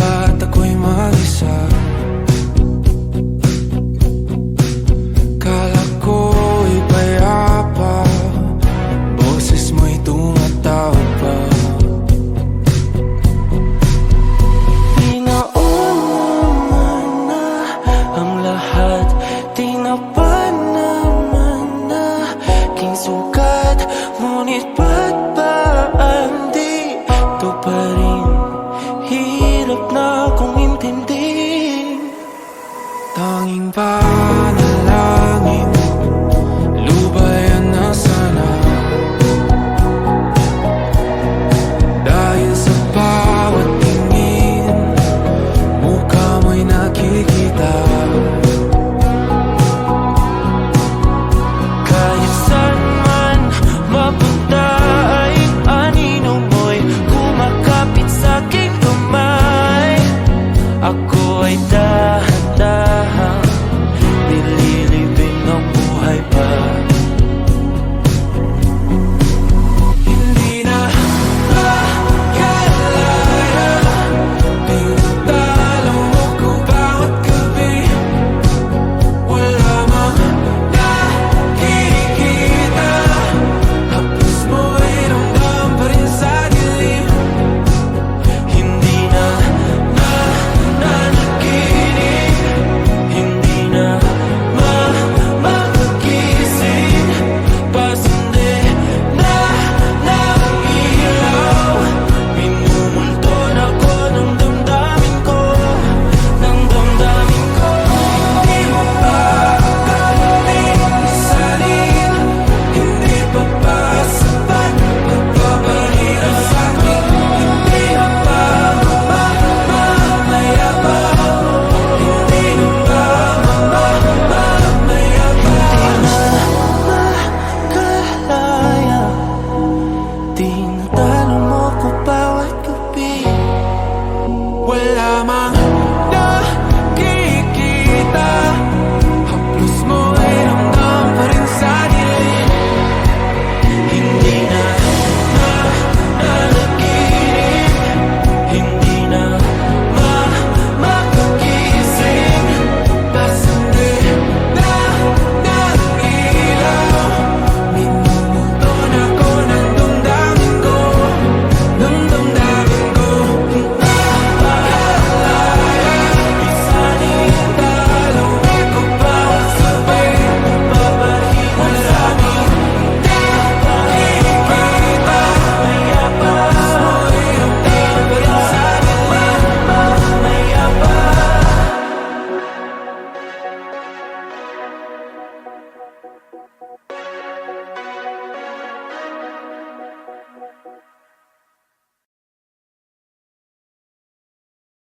ba't ako'y mag-isa? Kala ko'y payapa, boses mo'y tumatawag pa. Di naman na ang lahat, di na pa naman na king sukat. Ngunit ba't ba andito pa rin? Hirap na akong intindihin. Tanging panalangin, lubayan na sana. Dahil sa bawat tingin, mukha mo'y nakikita. Kahit saan man mapunta ay anino mo'y kumakapit sa'king kamay. Ako ay dahan-dahan nililibing ng buhay pa. Hindi na makalaya, tinatalo mo ko bawat gabi. Wala mang nakikita, hapos mo'y ramdam pa rin sa dilim. Hindi na nanaginip, hindi na magising. Pasindi na ng ilaw, minumulton ako ng damdamin ko, ng damdamin ko. Hindi mo pa akalaing salin, hindi pa ba sapat magpapahirap sa'kin? Hindi na ba mamayabang? Hindi na ba mamayabang? Makalaya, tinatalo mo ko bawat gabi. Wala mang